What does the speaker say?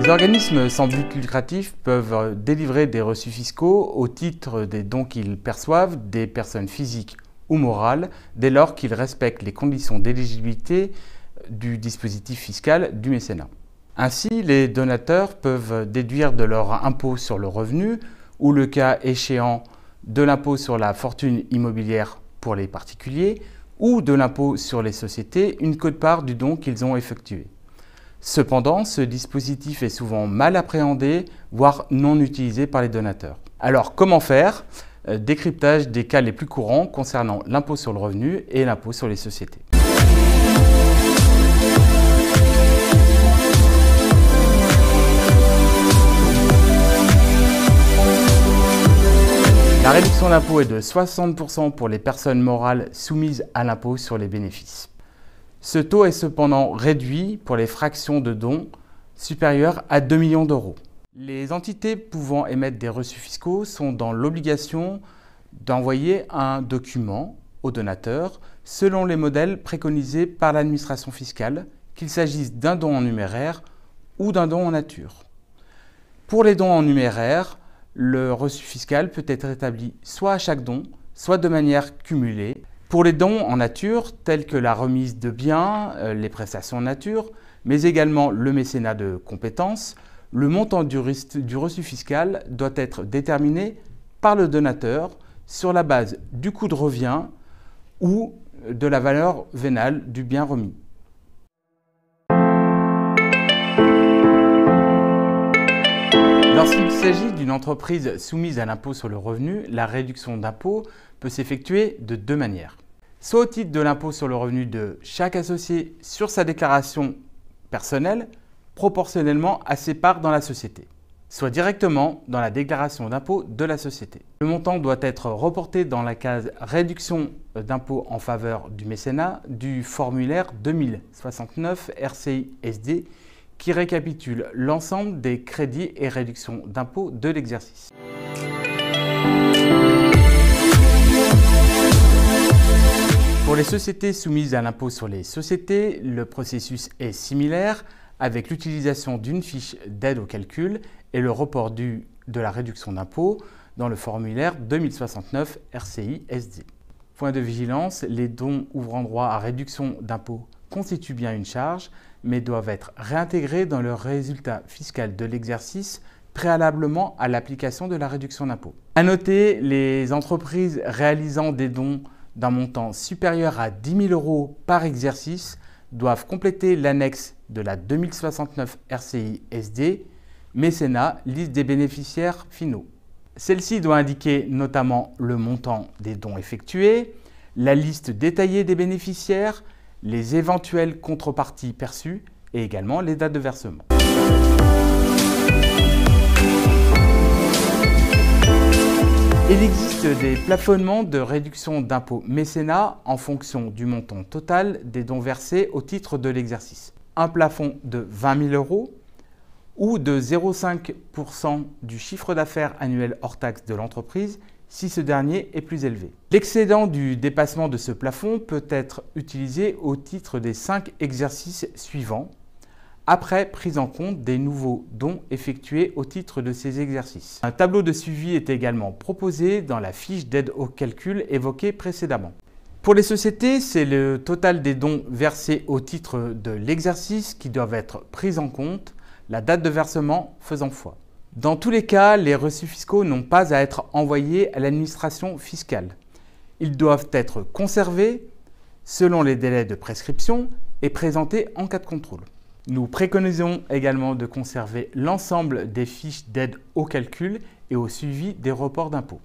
Les organismes sans but lucratif peuvent délivrer des reçus fiscaux au titre des dons qu'ils perçoivent des personnes physiques ou morales dès lors qu'ils respectent les conditions d'éligibilité du dispositif fiscal du mécénat. Ainsi, les donateurs peuvent déduire de leur impôt sur le revenu ou, le cas échéant, de l'impôt sur la fortune immobilière pour les particuliers ou de l'impôt sur les sociétés une quote-part du don qu'ils ont effectué. Cependant, ce dispositif est souvent mal appréhendé, voire non utilisé par les donateurs. Alors, comment faire ? Décryptage des cas les plus courants concernant l'impôt sur le revenu et l'impôt sur les sociétés. La réduction d'impôt est de 60% pour les personnes morales soumises à l'impôt sur les bénéfices. Ce taux est cependant réduit pour les fractions de dons supérieures à 2 millions d'euros. Les entités pouvant émettre des reçus fiscaux sont dans l'obligation d'envoyer un document au donateur selon les modèles préconisés par l'administration fiscale, qu'il s'agisse d'un don en numéraire ou d'un don en nature. Pour les dons en numéraire, le reçu fiscal peut être établi soit à chaque don, soit de manière cumulée. Pour les dons en nature, tels que la remise de biens, les prestations en nature, mais également le mécénat de compétences, le montant du reçu fiscal doit être déterminé par le donateur sur la base du coût de revient ou de la valeur vénale du bien remis. Lorsqu'il s'agit d'une entreprise soumise à l'impôt sur le revenu, la réduction d'impôt peut s'effectuer de deux manières. Soit au titre de l'impôt sur le revenu de chaque associé sur sa déclaration personnelle, proportionnellement à ses parts dans la société, soit directement dans la déclaration d'impôt de la société. Le montant doit être reporté dans la case réduction d'impôt en faveur du mécénat du formulaire 2069 RCI-SD qui récapitule l'ensemble des crédits et réductions d'impôt de l'exercice. Pour les sociétés soumises à l'impôt sur les sociétés, le processus est similaire avec l'utilisation d'une fiche d'aide au calcul et le report de la réduction d'impôt dans le formulaire 2069 RCI-SD. Point de vigilance, les dons ouvrant droit à réduction d'impôt constituent bien une charge, mais doivent être réintégrés dans le résultat fiscal de l'exercice préalablement à l'application de la réduction d'impôt. À noter, les entreprises réalisant des dons d'un montant supérieur à 10 000 euros par exercice doivent compléter l'annexe de la 2069 RCI-SD, mécénat, liste des bénéficiaires finaux. Celle-ci doit indiquer notamment le montant des dons effectués, la liste détaillée des bénéficiaires, les éventuelles contreparties perçues et également les dates de versement. Il existe des plafonnements de réduction d'impôt mécénat en fonction du montant total des dons versés au titre de l'exercice. Un plafond de 20 000 euros ou de 0,5% du chiffre d'affaires annuel hors taxe de l'entreprise si ce dernier est plus élevé. L'excédent du dépassement de ce plafond peut être utilisé au titre des 5 exercices suivants, après prise en compte des nouveaux dons effectués au titre de ces exercices. Un tableau de suivi est également proposé dans la fiche d'aide au calcul évoquée précédemment. Pour les sociétés, c'est le total des dons versés au titre de l'exercice qui doivent être pris en compte, la date de versement faisant foi. Dans tous les cas, les reçus fiscaux n'ont pas à être envoyés à l'administration fiscale. Ils doivent être conservés selon les délais de prescription et présentés en cas de contrôle. Nous préconisons également de conserver l'ensemble des fiches d'aide au calcul et au suivi des reports d'impôts.